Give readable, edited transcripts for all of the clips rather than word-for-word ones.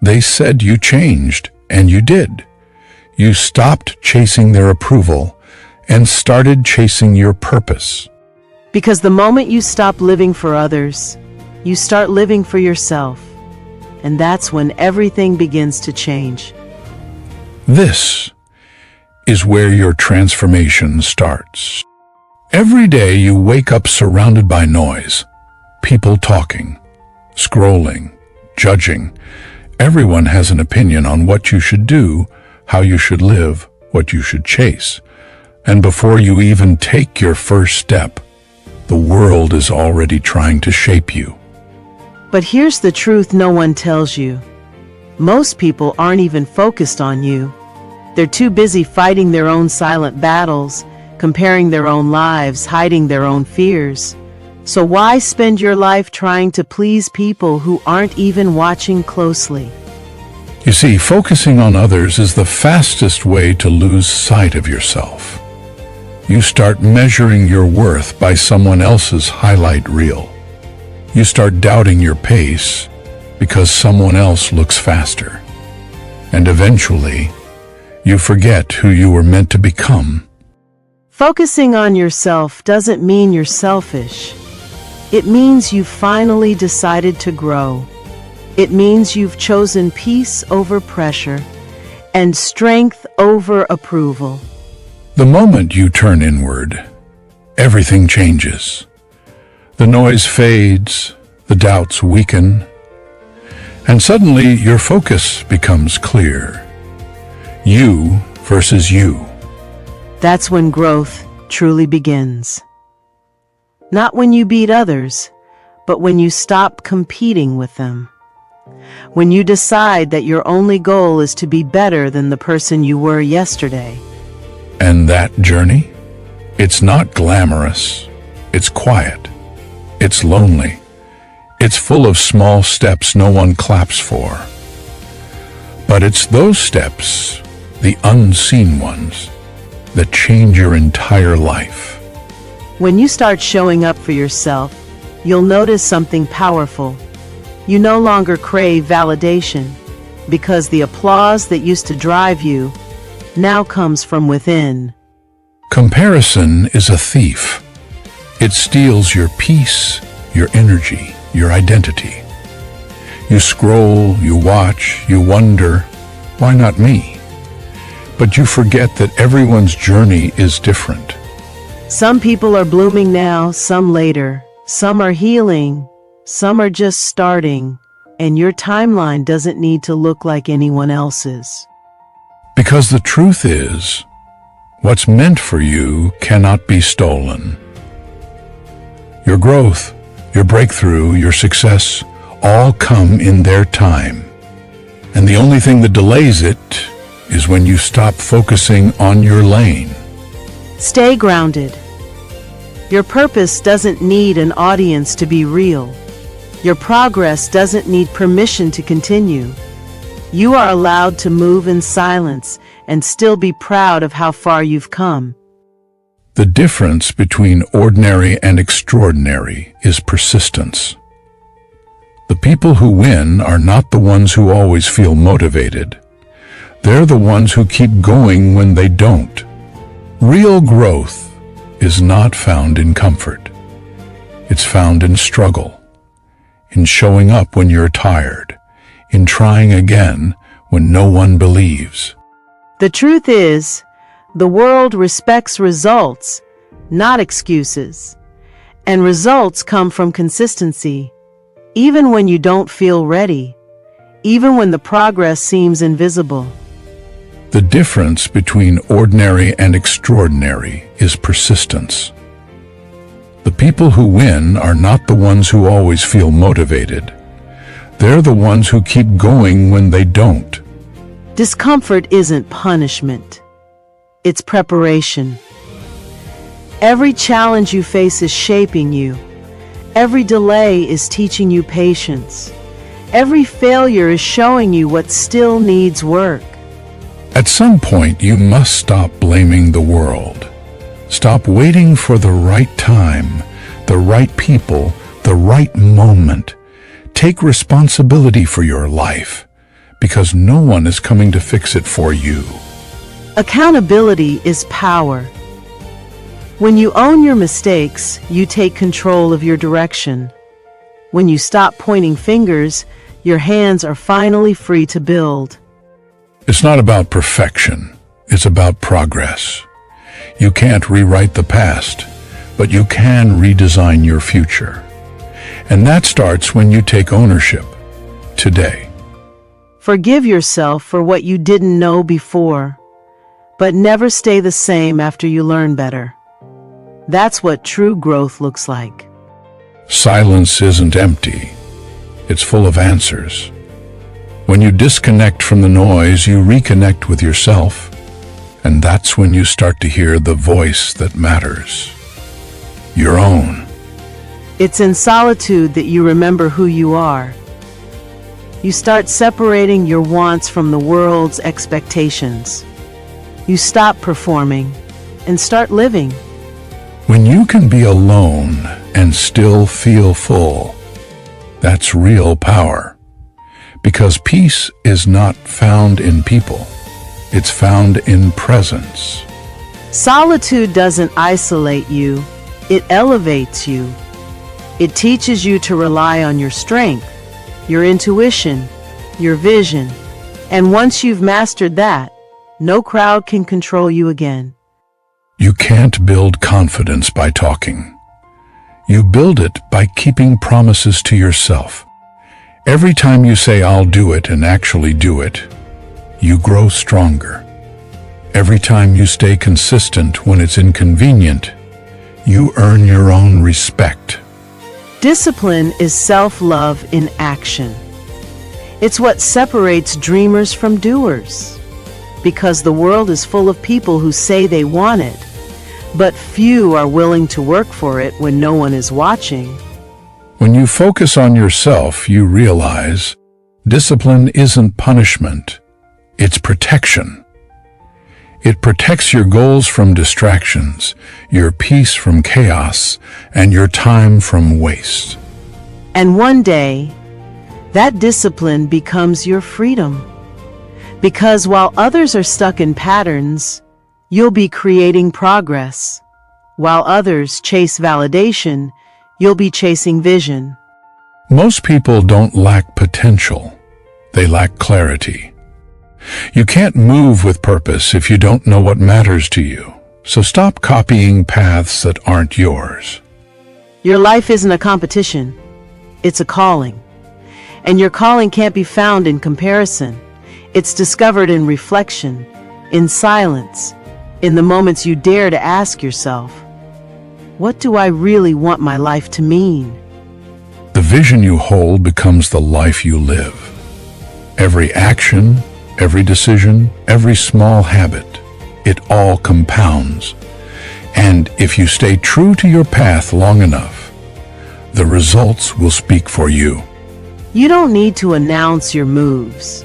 They said you changed, and you did. You stopped chasing their approval and started chasing your purpose. Because the moment you stop living for others, you start living for yourself. And that's when everything begins to change. This is where your transformation starts. Every day you wake up surrounded by noise, people talking, scrolling, judging. Everyone has an opinion on what you should do, how you should live, what you should chase. And before you even take your first step, the world is already trying to shape you. But here's the truth no one tells you. Most people aren't even focused on you. They're too busy fighting their own silent battles, comparing their own lives, hiding their own fears. So why spend your life trying to please people who aren't even watching closely? You see, focusing on others is the fastest way to lose sight of yourself. You start measuring your worth by someone else's highlight reel. You start doubting your pace because someone else looks faster. And eventually, you forget who you were meant to become. Focusing on yourself doesn't mean you're selfish. It means you've finally decided to grow. It means you've chosen peace over pressure and strength over approval. The moment you turn inward, everything changes. The noise fades, the doubts weaken, and suddenly your focus becomes clear. You versus you. That's when growth truly begins. Not when you beat others, but when you stop competing with them. When you decide that your only goal is to be better than the person you were yesterday. And that journey? It's not glamorous. It's quiet. It's lonely. It's full of small steps no one claps for. But it's those steps, the unseen ones, that change your entire life. When you start showing up for yourself, you'll notice something powerful. You no longer crave validation, because the applause that used to drive you now comes from within. Comparison is a thief. It steals your peace, your energy, your identity. You scroll, you watch, you wonder, why not me? But you forget that everyone's journey is different. Some people are blooming now, some later. Some are healing, some are just starting, and your timeline doesn't need to look like anyone else's. Because the truth is, what's meant for you cannot be stolen. Your growth, your breakthrough, your success, all come in their time. And the only thing that delays it is when you stop focusing on your lane. Stay grounded. Your purpose doesn't need an audience to be real. Your progress doesn't need permission to continue. You are allowed to move in silence and still be proud of how far you've come. The difference between ordinary and extraordinary is persistence. The people who win are not the ones who always feel motivated. They're the ones who keep going when they don't. Real growth is not found in comfort. It's found in struggle, in showing up when you're tired, in trying again when no one believes. The truth is, the world respects results, not excuses. And results come from consistency, even when you don't feel ready, even when the progress seems invisible. The difference between ordinary and extraordinary is persistence. The people who win are not the ones who always feel motivated. They're the ones who keep going when they don't. Discomfort isn't punishment. It's preparation. Every challenge you face is shaping you. Every delay is teaching you patience. Every failure is showing you what still needs work. At some point, you must stop blaming the world. Stop waiting for the right time, the right people, the right moment. Take responsibility for your life. because no one is coming to fix it for you. Accountability is power. When you own your mistakes, you take control of your direction. When you stop pointing fingers, your hands are finally free to build. It's not about perfection, it's about progress. You can't rewrite the past, but you can redesign your future. And that starts when you take ownership, today. Forgive yourself for what you didn't know before, but never stay the same after you learn better. That's what true growth looks like. Silence isn't empty. It's full of answers. When you disconnect from the noise, you reconnect with yourself, and that's when you start to hear the voice that matters. Your own. It's in solitude that you remember who you are. You start separating your wants from the world's expectations. You stop performing and start living. When you can be alone and still feel full, that's real power. Because peace is not found in people, it's found in presence. Solitude doesn't isolate you, it elevates you. It teaches you to rely on your strength, your intuition, your vision. And once you've mastered that, no crowd can control you again. You can't build confidence by talking. You build it by keeping promises to yourself. Every time you say, "I'll do it," and actually do it, you grow stronger. Every time you stay consistent when it's inconvenient, you earn your own respect. Discipline is self-love in action. It's what separates dreamers from doers. Because the world is full of people who say they want it, but few are willing to work for it when no one is watching. When you focus on yourself, you realize discipline isn't punishment, it's protection. It protects your goals from distractions, your peace from chaos, and your time from waste. And one day, that discipline becomes your freedom. Because while others are stuck in patterns, you'll be creating progress. While others chase validation, you'll be chasing vision. Most people don't lack potential, they lack clarity. You can't move with purpose if you don't know what matters to you. So stop copying paths that aren't yours. Your life isn't a competition, it's a calling. And your calling can't be found in comparison. It's discovered in reflection, in silence, in the moments you dare to ask yourself, what do I really want my life to mean? The vision you hold becomes the life you live. Every action, every decision, every small habit, it all compounds. And if you stay true to your path long enough, the results will speak for you. You don't need to announce your moves.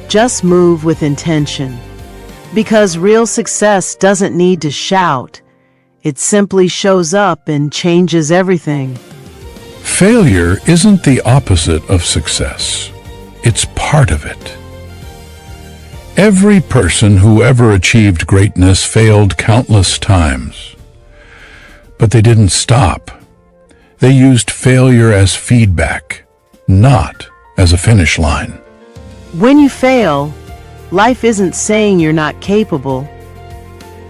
Just move with intention. Because real success doesn't need to shout. It simply shows up and changes everything. Failure isn't the opposite of success. It's part of it. Every person who ever achieved greatness failed countless times. But they didn't stop. They used failure as feedback, not as a finish line. When you fail, life isn't saying you're not capable.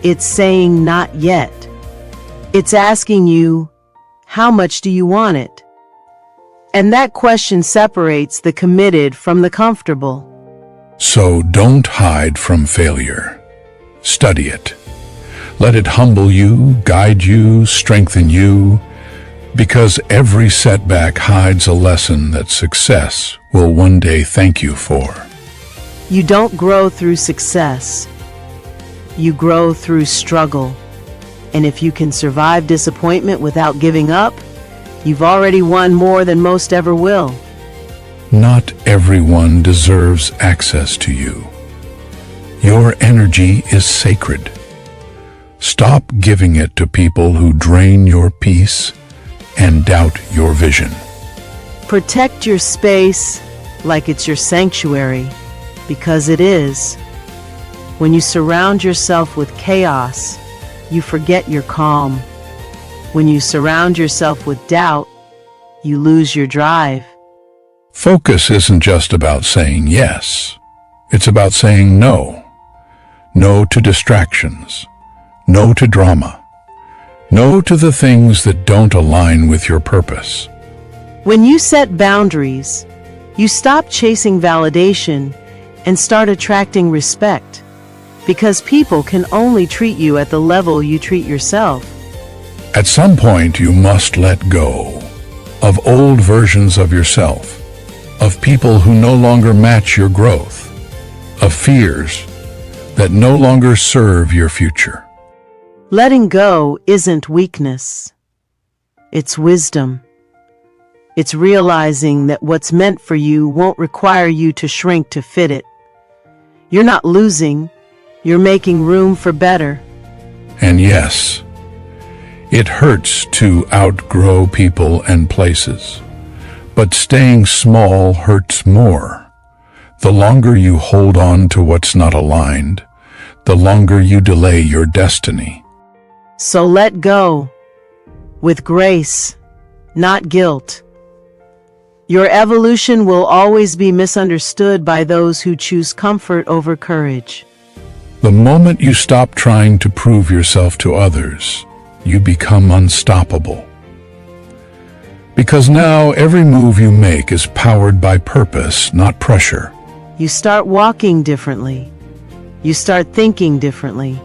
It's saying not yet. It's asking you, how much do you want it? And that question separates the committed from the comfortable. So don't hide from failure. Study it. Let it humble you, guide you, strengthen you, because every setback hides a lesson that success will one day thank you for. You don't grow through success. You grow through struggle. And if you can survive disappointment without giving up, you've already won more than most ever will. Not everyone deserves access to you. Your energy is sacred. Stop giving it to people who drain your peace and doubt your vision. Protect your space like it's your sanctuary. because it is. When you surround yourself with chaos, you forget your calm. When you surround yourself with doubt, you lose your drive. Focus isn't just about saying yes. It's about saying no. No to distractions. No to drama. No to the things that don't align with your purpose. When you set boundaries, you stop chasing validation and start attracting respect, because people can only treat you at the level you treat yourself. At some point, you must let go of old versions of yourself, of people who no longer match your growth, of fears that no longer serve your future. Letting go isn't weakness. It's wisdom. It's realizing that what's meant for you won't require you to shrink to fit it. You're not losing, you're making room for better. And yes, it hurts to outgrow people and places, but staying small hurts more. The longer you hold on to what's not aligned, the longer you delay your destiny. So let go, with grace, not guilt. Your evolution will always be misunderstood by those who choose comfort over courage. The moment you stop trying to prove yourself to others, you become unstoppable. Because now every move you make is powered by purpose, not pressure. You start walking differently. You start thinking differently.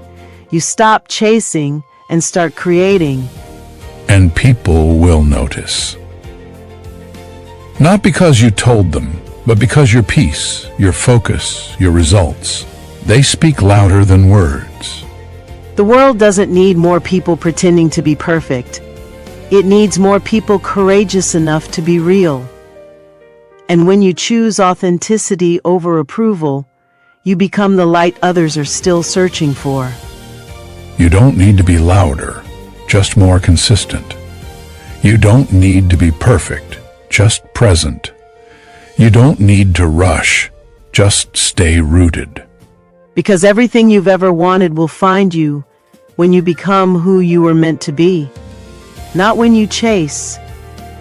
You stop chasing and start creating. And people will notice. Not because you told them, but because your peace, your focus, your results, they speak louder than words. The world doesn't need more people pretending to be perfect. It needs more people courageous enough to be real. And when you choose authenticity over approval, you become the light others are still searching for. You don't need to be louder, just more consistent. You don't need to be perfect, just present. You don't need to rush, just stay rooted. Because everything you've ever wanted will find you when you become who you were meant to be. Not when you chase,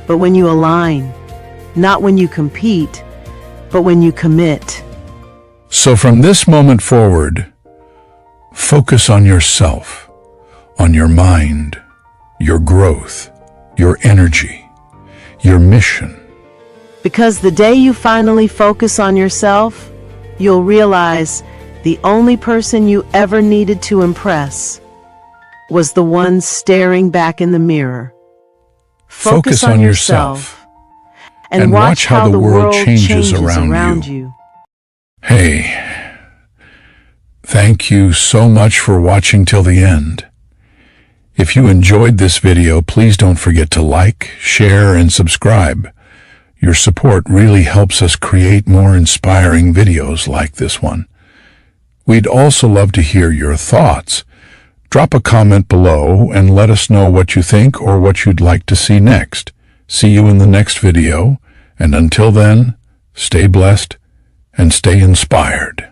but when you align. Not when you compete, but when you commit. So from this moment forward, focus on yourself, on your mind, your growth, your energy, your mission. Because the day you finally focus on yourself, you'll realize the only person you ever needed to impress was the one staring back in the mirror. Focus on yourself and watch how the world changes around you. Hey, thank you so much for watching till the end. If you enjoyed this video, please don't forget to like, share, and subscribe. Your support really helps us create more inspiring videos like this one. We'd also love to hear your thoughts. Drop a comment below and let us know what you think or what you'd like to see next. See you in the next video, and until then, stay blessed and stay inspired.